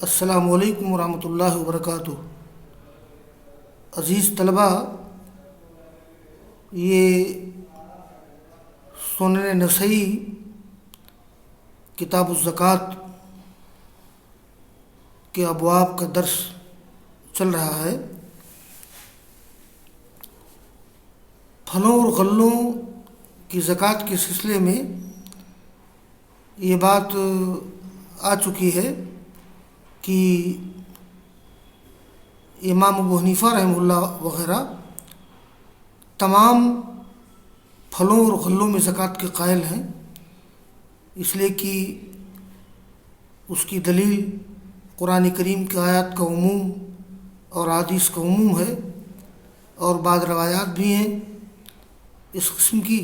السلام علیکم ورحمۃ اللہ وبرکاتہ۔ عزیز طلبہ، یہ سنن نسائی کتاب الزکوٰۃ کے ابواب کا درس چل رہا ہے۔ پھلوں اور غلوں کی زکوٰۃ کے سلسلے میں یہ بات آ چکی ہے کہ امام ابو حنیفہ رحمہ اللہ وغیرہ تمام پھلوں اور غلوں میں زکوٰۃ کے قائل ہیں، اس لیے کہ اس کی دلیل قرآن کریم کی آیات کا عموم اور حدیث کا عموم ہے، اور بعض روایات بھی ہیں اس قسم کی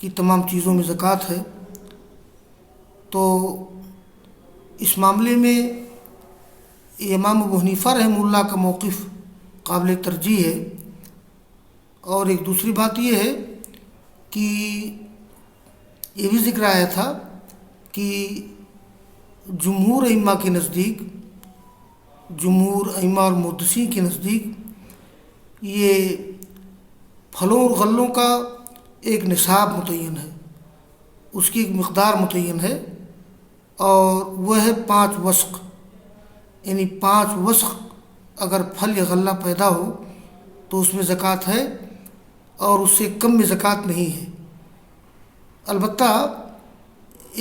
کہ تمام چیزوں میں زکوٰۃ ہے۔ تو اس معاملے میں امام ابو حنیفہ رحمہ اللہ کا موقف قابل ترجیح ہے۔ اور ایک دوسری بات یہ ہے کہ یہ بھی ذکر آیا تھا کہ جمہور ائمہ کے نزدیک، جمہور ائمہ اور محدثین کے نزدیک یہ پھلوں اور غلوں کا ایک نصاب متعین ہے، اس کی ایک مقدار متعین ہے، اور وہ ہے 5 وسق، یعنی 5 وسق اگر پھل یا غلہ پیدا ہو تو اس میں زکوٰۃ ہے، اور اس سے کم میں زکوٰۃ نہیں ہے۔ البتہ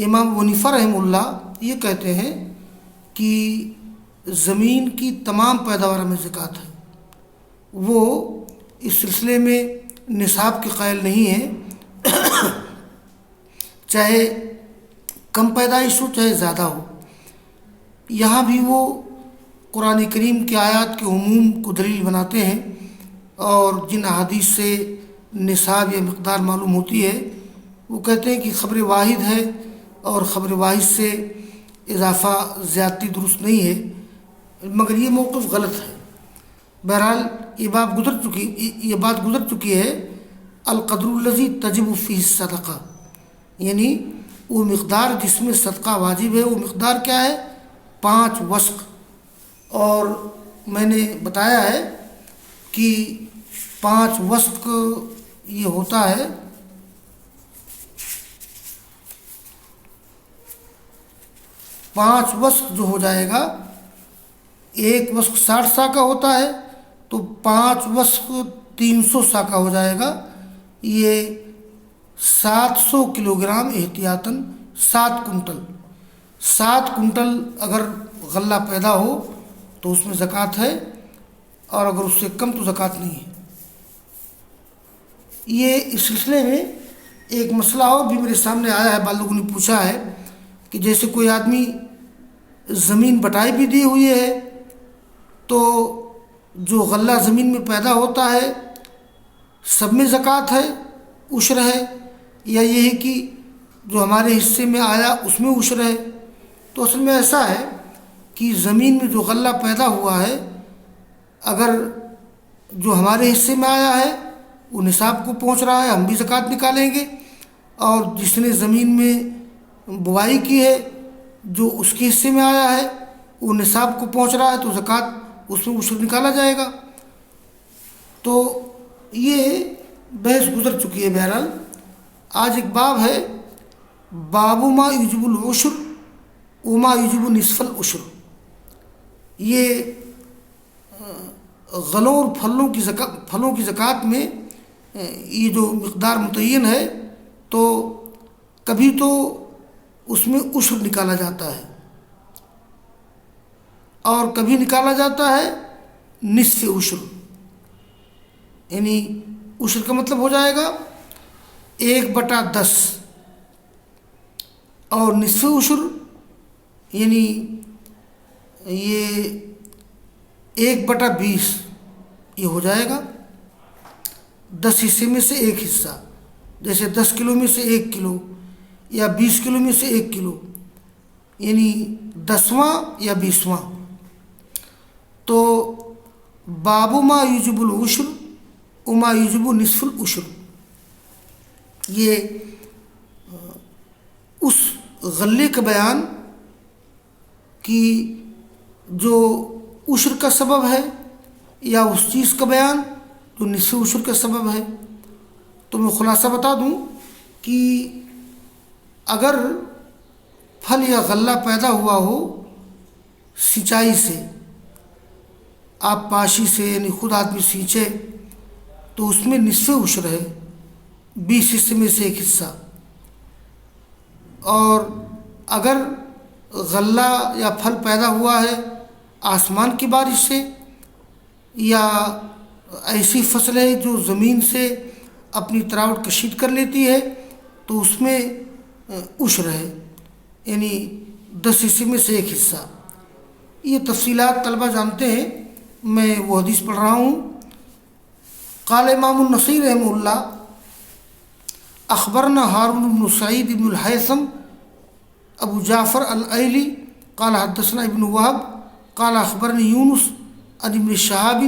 امام ابو حنیفہ رحمہ اللہ یہ کہتے ہیں کہ زمین کی تمام پیداوار میں زکوٰۃ ہے، وہ اس سلسلے میں نصاب کے قائل نہیں ہیں، چاہے کم پیدائش ہو چاہے زیادہ ہو۔ یہاں بھی وہ قرآن کریم کی آیات کے عموم کو دلیل بناتے ہیں، اور جن احادیث سے نصاب یا مقدار معلوم ہوتی ہے وہ کہتے ہیں کہ خبر واحد ہے، اور خبر واحد سے اضافہ زیادتی درست نہیں ہے، مگر یہ موقف غلط ہے۔ بہرحال یہ بات گزر چکی ہے۔ القدر الذی تجب فیہ الصدقہ، یعنی وہ مقدار جس میں صدقہ واجب ہے، وہ مقدار کیا ہے؟ 5 وسق۔ اور میں نے بتایا ہے کہ 5 وسق یہ ہوتا ہے 5 وسق جو ہو جائے گا، 1 وسق 60 سا کا ہوتا ہے، تو 5 وسق 300 سا کا ہو جائے گا، یہ 700 کلو گرام احتیاطاً 7 کنٹل۔ 7 کنٹل اگر غلہ پیدا ہو تو اس میں زکوٰۃ ہے، اور اگر اس سے کم تو زکوٰۃ نہیں ہے۔ یہ اس سلسلے میں ایک مسئلہ اور بھی میرے سامنے آیا ہے، بعض لوگوں نے پوچھا ہے کہ جیسے کوئی آدمی زمین بٹائی بھی دی ہوئی ہے، تو جو غلہ زمین میں پیدا ہوتا ہے سب میں زکوٰۃ ہے، عشر ہے، یا یہ ہے کہ جو ہمارے حصے میں آیا اس میں عشر ہے؟ تو اصل میں ایسا ہے کہ زمین میں جو غلہ پیدا ہوا ہے، اگر جو ہمارے حصے میں آیا ہے وہ نصاب کو پہنچ رہا ہے، ہم بھی زکوٰۃ نکالیں گے، اور جس نے زمین میں بوائی کی ہے جو اس کے حصے میں آیا ہے وہ نصاب کو پہنچ رہا ہے، تو زکوٰۃ اس میں عشر نکالا جائے گا۔ تو یہ بحث گزر چکی ہے۔ بہرحال آج ایک باب ہے، باب ما یجب العشر وما یجب نصف العشر۔ یہ غلوں اور پھلوں کی زکوٰۃ میں یہ جو مقدار متعین ہے، تو کبھی تو اس میں عشر نکالا جاتا ہے، اور کبھی نکالا جاتا ہے نصف عشر، یعنی عشر کا مطلب ہو جائے گا 1/10، اور نصف عشر یعنی یہ 1/20 یہ ہو جائے گا 10 حصے میں سے 1 حصہ، جیسے 10 کلو میں سے 1 کلو، یا 20 کلو میں سے 1 کلو، یعنی 10واں یا 20واں۔ تو باب ما یجب العشر وما یجب نصف العشر، یہ اس غلے کا بیان کہ جو عشر کا سبب ہے یا اس چیز کا بیان جو نصف عشر کا سبب ہے؟ تو میں خلاصہ بتا دوں کہ اگر پھل یا غلہ پیدا ہوا ہو سینچائی سے، آپ پاشی سے یعنی خود آدمی سینچے، تو اس میں نصف عشر ہے، 20 حصے میں سے ایک حصہ۔ اور اگر غلہ یا پھل پیدا ہوا ہے آسمان کی بارش سے، یا ایسی فصل ہے جو زمین سے اپنی تراوٹ کشید کر لیتی ہے، تو اس میں عشر ہے، یعنی 10 حصے میں سے ایک حصہ۔ یہ تفصیلات طلبہ جانتے ہیں، میں وہ حدیث پڑھ رہا ہوں۔ قال امام النسائی رحمہ اللہ اخبرنا ہارون بن سعید بن الہیثم ابو جعفر الایلی قال حدثنا ابن وهب قال اخبرني یونس عن ابن شہاب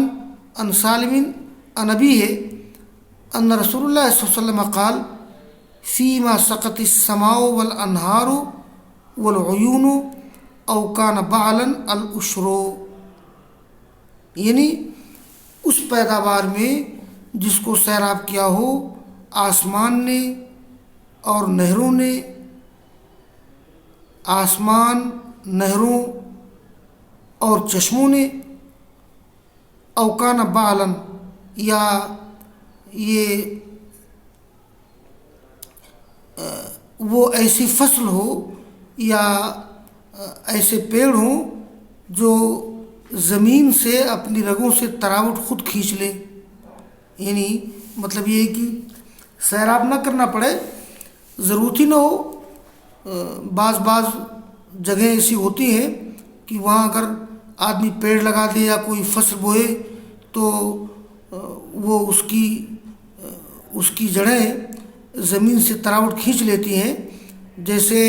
عن سالم عن ابیہ ان رسول اللہ صلی اللہ علیہ وسلم قال فيما سقط السماء والانہار والعیون او کان بعلا العشر، یعنی اس پیداوار میں جس کو سیراب کیا ہو آسمان نے اور نہروں نے، آسمان، نہروں اور چشموں نے، اوکان بعلن، یا یہ وہ ایسی فصل ہو یا ایسے پیڑ ہوں جو زمین سے اپنی رگوں سے تراوٹ خود کھینچ لیں، یعنی مطلب یہ ہے کہ سیراب نہ کرنا پڑے، ضرورت ہی نہ ہو۔ بعض جگہیں ایسی ہوتی ہیں کہ وہاں اگر آدمی پیڑ لگا دے یا کوئی فصل بوئے تو وہ اس کی جڑیں زمین سے تراوٹ کھینچ لیتی ہیں، جیسے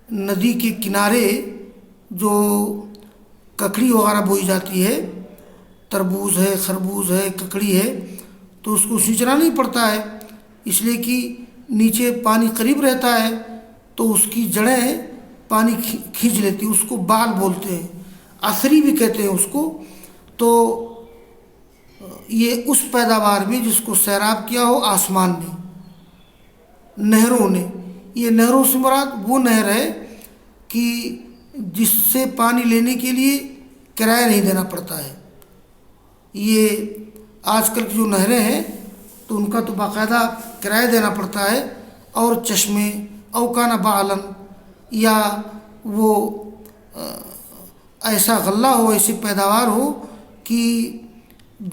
ندی کے کنارے جو ککڑی وغیرہ بوئی جاتی ہے، تربوز ہے، خربوز ہے، ککڑی ہے، تو اس کو سینچنا نہیں پڑتا ہے، اس لیے کہ نیچے پانی قریب رہتا ہے، تو اس کی جڑیں پانی کھینچ لیتی، اس کو بال بولتے ہیں، اثری بھی کہتے ہیں اس کو۔ تو یہ اس پیداوار میں جس کو سیراب کیا ہو آسمان نے، نہروں نے، یہ نہروں سے مراد وہ نہر ہے کہ جس سے پانی لینے کے لیے کرایہ نہیں دینا پڑتا ہے۔ یہ آج کل کی جو نہریں ہیں تو ان کا تو باقاعدہ کرایہ دینا پڑتا ہے، اور چشمے اوکان بعلن، یا وہ ایسا غلہ ہو، ایسی پیداوار ہو کہ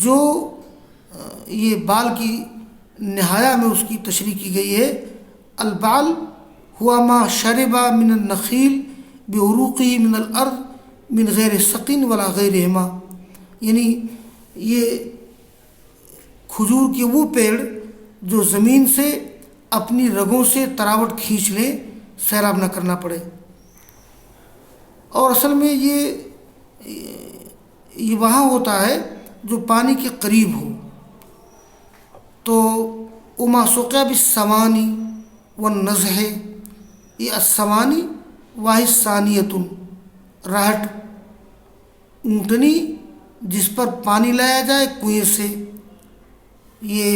جو یہ بال کی نہایا میں اس کی تشریح کی گئی ہے۔ البال ہوا ما شربا من النخیل بعروقه من الارض من غیر سقین ولا غیرہما، یعنی یہ کھجور کے وہ پیڑ جو زمین سے اپنی رگوں سے تراوٹ کھینچ لیں، سیراب نہ کرنا پڑے۔ اور اصل میں یہ وہاں ہوتا ہے جو پانی کے قریب ہو۔ تو اما سقیا بالسوانی والنزح، یہ السوانی واحد ثانیتن، راہٹ، اونٹنی جس پر پانی لایا جائے کنویں سے، یہ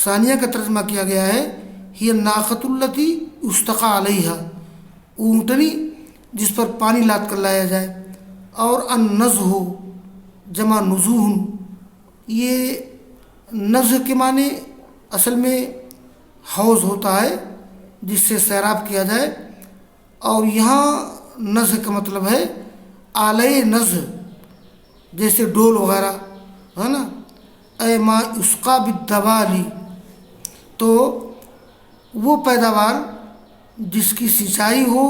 ثانیہ کا ترجمہ کیا گیا ہے، ہی الناقۃ التی یستقی علیہا، اونٹنی جس پر پانی لاد کر لایا جائے۔ اور النزح جمع نزوح، یہ نزح کے معنی اصل میں حوض ہوتا ہے جس سے سیراب کیا جائے، اور یہاں نزح کا مطلب ہے آلۂ نزح، جیسے ڈول وغیرہ ہے نا، اے ما یسقی بالدوالی، تو وہ پیداوار جس کی سینچائی ہو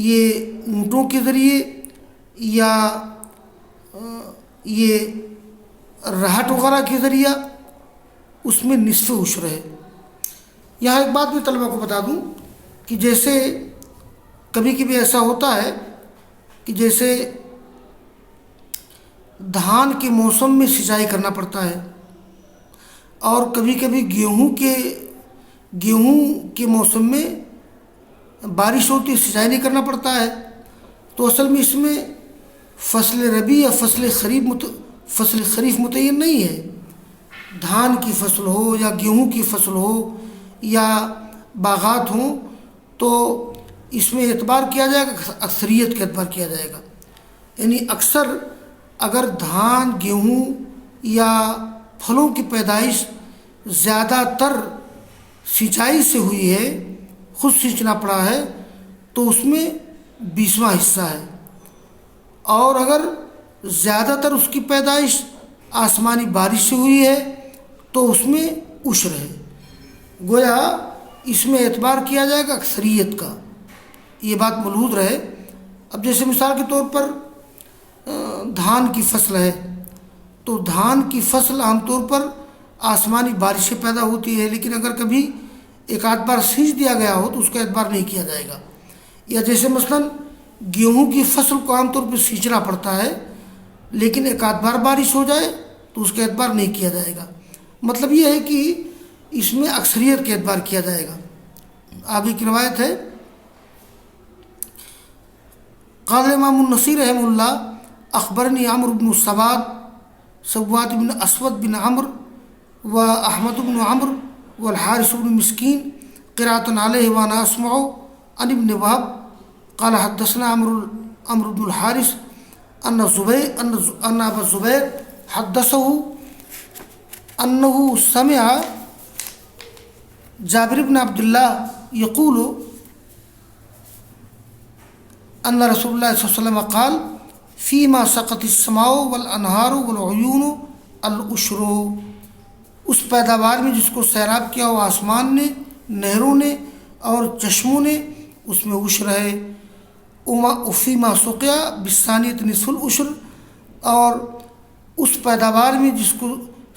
یہ اونٹوں کے ذریعے یا یہ راہٹ وغیرہ کے ذریعہ، اس میں نصف عشر ہے۔ یہاں ایک بات میں طلبہ کو بتا دوں کہ جیسے کبھی کبھی ایسا ہوتا ہے کہ جیسے دھان کے موسم میں سینچائی کرنا پڑتا ہے، اور کبھی کبھی گیہوں کے موسم میں بارش ہوتی ہے، سینچائی نہیں کرنا پڑتا ہے۔ تو اصل میں اس میں فصل ربیع یا فصل خریف متعین نہیں ہے. دھان کی فصل ہو یا گیہوں کی فصل ہو یا باغات ہوں تو اس میں اعتبار کیا جائے گا، اکثریت کا اعتبار کیا جائے گا. یعنی اکثر اگر دھان گیہوں یا پھلوں کی پیدائش زیادہ تر سینچائی سے ہوئی ہے، خود سینچنا پڑا ہے، تو اس میں 20واں حصہ ہے. اور اگر زیادہ تر اس کی پیدائش آسمانی بارش سے ہوئی ہے تو اس میں عشر ہے. گویا اس میں اعتبار کیا جائے گا اکثریت کا. یہ بات ملحوظ رہے. اب جیسے مثال کے طور پر دھان کی فصل ہے تو دھان کی فصل عام طور پر آسمانی بارش سے پیدا ہوتی ہے، لیکن اگر کبھی ایک آدھ بار سینچ دیا گیا ہو تو اس کا اعتبار نہیں کیا جائے گا. یا جیسے مثلاً گیہوں کی فصل کو عام طور پہ سینچنا پڑتا ہے، لیکن ایک آدھ بار بارش ہو جائے تو اس کا اعتبار نہیں کیا جائے گا. مطلب یہ ہے کہ اس میں اکثریت کا اعتبار کیا جائے گا. آگے کی روایت ہے، قال امام النسائی رحمہ اللہ اخبرنی عمرو بن سواد بن اسود بن عمرو و احمد بن عمرو والحارث بن مسکین قراءۃ علیہ وانا اسمع عن ابن وهب قال حدثنا عمرو بن الحارث ان ابا الزبیر حدثه انه سمع جابر بن عبد الله يقول ان رسول اللہ صلی اللہ علیہ وسلم قال فيما سقط السماء والانہار والعیون العشر. اس پیداوار میں جس کو سیراب کیا ہو آسمان نے، نہروں نے اور چشموں نے، اس میں عشر ہے. فيما سقیا بالثانیۃ نصف العشر. اور اس پیداوار میں جس کو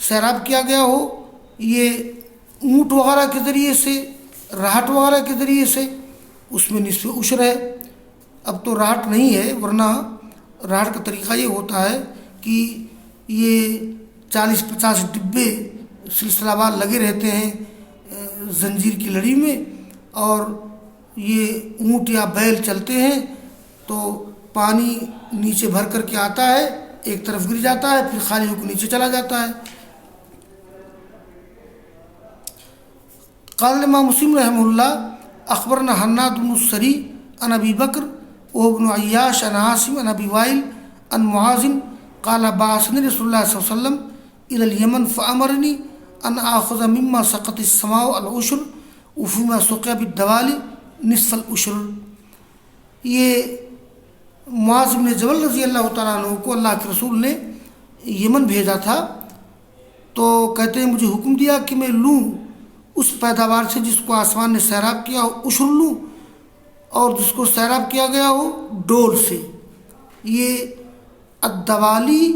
سیراب کیا گیا ہو یہ اونٹ وغیرہ کے ذریعے سے، راہٹ وغیرہ کے ذریعے سے، اس میں نصف عشر ہے. اب تو راہٹ نہیں ہے، ورنہ راہٹ کا طریقہ یہ ہوتا ہے کہ یہ 40-50 ڈبے سلسلہ وار لگے رہتے ہیں زنجیر کی لڑی میں، اور یہ اونٹ یا بیل چلتے ہیں تو پانی نیچے بھر کر کے آتا ہے، ایک طرف گر جاتا ہے، پھر خالی ہو کے نیچے چلا جاتا ہے. قال امام مسلم رحمہ اللہ اخبرنا حناد بن السری عن ابی بکر وابن عیاش عن عاصم عن ابی وائل عن معاذ قال بعثني رسول اللہ صلی اللہ علیہ وسلم الى اليمن فامرني ان آخذ مما سقط السماء العشر وفيما سقي بالدوال نصف العشر. یہ معاذ بن جبل رضی اللہ تعالیٰ عنہ کو اللہ کے رسول نے یمن بھیجا تھا، تو کہتے ہیں مجھے حکم دیا کہ میں لوں اس پیداوار سے جس کو آسمان نے سیراب کیا ہو عشر لوں، اور جس کو سیراب کیا گیا ہو ڈول سے. یہ الدوالی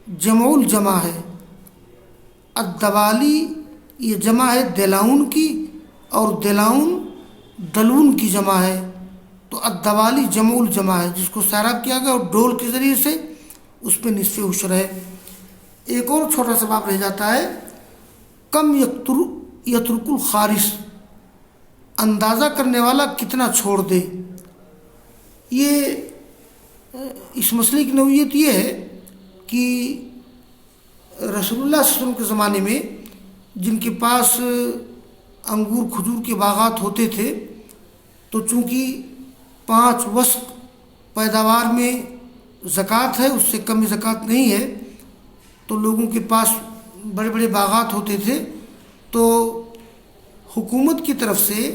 جمع الجمع ہے. الدوالی یہ جمع ہے دلاؤن کی، اور دلاؤن دلون کی جمع ہے. تو الدوالی جمع الجمع ہے، جس کو سیراب کیا گیا اور ڈول کے ذریعے سے، اس پہ نصف عشر ہے. ایک اور چھوٹا سا باب رہ جاتا ہے، کم یترک الخارش، اندازہ کرنے والا کتنا چھوڑ دے. یہ اس مسئلے کی نوعیت یہ ہے کہ رسول اللہ صلی اللہ علیہ وسلم کے زمانے میں جن کے پاس انگور کھجور کے باغات ہوتے تھے، تو چونکہ 5 وسق پیداوار میں زکوٰۃ ہے، اس سے کم زکوٰۃ نہیں ہے، تو لوگوں کے پاس بڑے بڑے باغات ہوتے تھے، تو حکومت کی طرف سے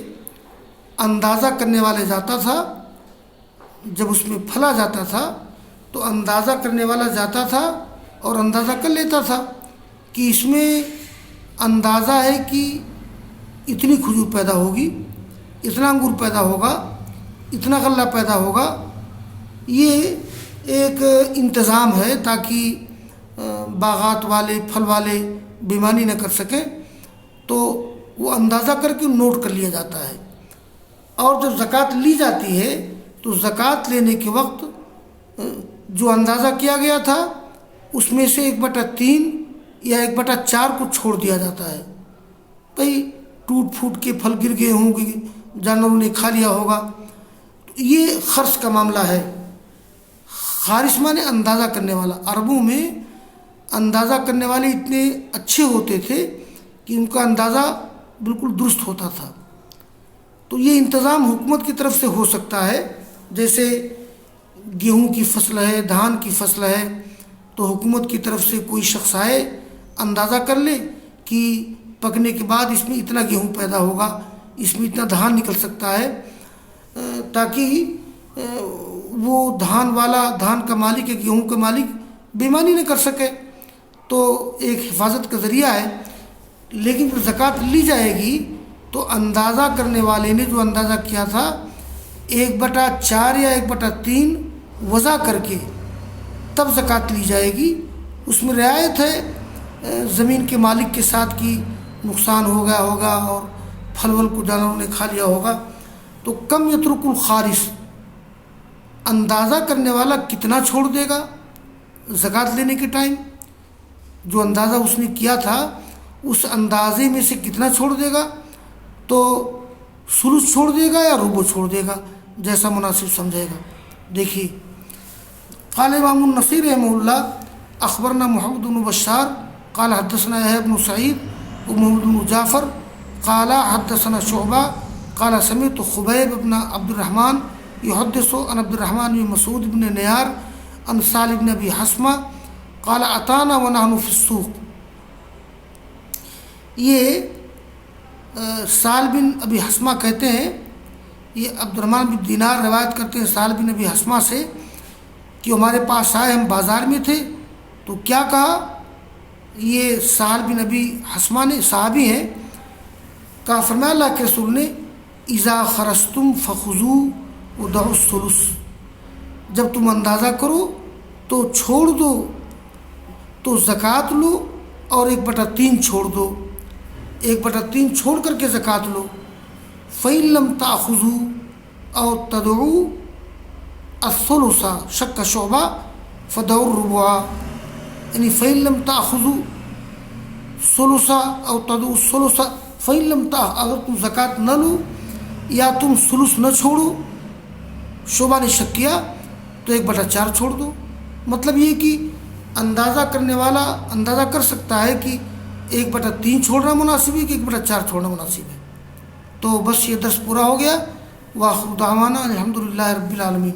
اندازہ کرنے والے جاتا تھا. جب اس میں پھلا جاتا تھا تو اندازہ کرنے والا جاتا تھا اور اندازہ کر لیتا تھا کہ اس میں اندازہ ہے کہ اتنی کھجور پیدا ہوگی، اتنا انگور پیدا ہوگا، اتنا غلہ پیدا ہوگا. یہ ایک انتظام ہے تاکہ باغات والے پھل والے بےمانی نہ کر سکیں، تو وہ اندازہ کر کے نوٹ کر لیا جاتا ہے. اور جب زکوٰۃ لی جاتی ہے تو زکوٰۃ لینے کے وقت جو اندازہ کیا گیا تھا اس میں سے 1/3 یا 1/4 کو چھوڑ دیا جاتا ہے. بھئی ٹوٹ پھوٹ کے پھل گر گئے ہوں گے، جانوروں نے کھا لیا ہوگا. یہ خرچ کا معاملہ ہے. خارص مانے اندازہ کرنے والا. عربوں میں اندازہ کرنے والے اتنے اچھے ہوتے تھے کہ ان کا اندازہ بالکل درست ہوتا تھا. تو یہ انتظام حکومت کی طرف سے ہو سکتا ہے. جیسے گیہوں کی فصل ہے، دھان کی فصل ہے، تو حکومت کی طرف سے کوئی شخص آئے، اندازہ کر لے کہ پکنے کے بعد اس میں اتنا گیہوں پیدا ہوگا، اس میں اتنا دھان نکل سکتا ہے، تاکہ وہ دھان والا، دھان کا مالک یا گیہوں کا مالک بےایمانی نہ کر سکے. تو ایک حفاظت کا ذریعہ ہے. لیکن جب زکوٰۃ لی جائے گی تو اندازہ کرنے والے نے جو اندازہ کیا تھا 1/4 یا 1/3 وضع کر کے تب زکوٰۃ لی جائے گی. اس میں رعایت ہے زمین کے مالک کے ساتھ کی نقصان ہو گیا ہوگا اور پھل ول کو جانوروں نے کھا لیا ہوگا. تو کم یترک الخارص، اندازہ کرنے والا کتنا چھوڑ دے گا زکوٰۃ لینے کے ٹائم، جو اندازہ اس نے کیا تھا اس اندازے میں سے کتنا چھوڑ دے گا، تو ثلث چھوڑ دے گا یا ربع چھوڑ دے گا، جیسا مناسب سمجھے گا. دیکھیے قال امام النصیر رحمہ اللہ اخبرنا محمد بن بشار قال حدثنا يحيى بن سعيد ومحمد بن جعفر قال حدثنا شعبہ قال سمعت خبیب بن عبد الرحمن يحدث عن عبد الرحمن بن مسعود بن نیار عن سالم بن ابی حسمہ قال اتانا ونحن في السوق. یہ سال بن ابی حسمہ کہتے ہیں، یہ عبد الرحمن بن دینار روایت کرتے ہیں سال بن ابی حسمہ سے کہ ہمارے پاس آئے، ہم بازار میں تھے. تو کیا کہا، یہ سال بن ابی حسمہ نے، صحابی ہیں، کہا فرمایا اللہ کے رسول نے اذا خرجتم فخذوا ودعوا الثلث، جب تم اندازہ کرو تو چھوڑ دو، تو زکوٰۃ لو اور 1/3 چھوڑ دو، 1/3 چھوڑ کر کے زکوٰۃ لو. فَإِن لَمْ تَأْخُذُوا أَوْ تَدْعُوا الثُّلُثَ شَكَّ شُعْبَةٌ فَدَعُوا الرُّبُعَ. یعنی فَإِن لَمْ تَأْخُذُوا الثُّلُثَ أَوْ تَدْعُوا الثُّلُثَ فَإِن لَمْ اگر تم زکوٰۃ نہ لو یا تم ثلث نہ چھوڑو، شعبہ نے شک کیا، تو 1/4 چھوڑ دو. مطلب یہ کہ اندازہ کرنے والا اندازہ کر سکتا ہے کہ 1/3 چھوڑنا مناسب ہے کہ 1/4 چھوڑنا مناسب ہے. تو بس یہ درس پورا ہو گیا. وآخر دعوانا الحمدللہ رب العالمین.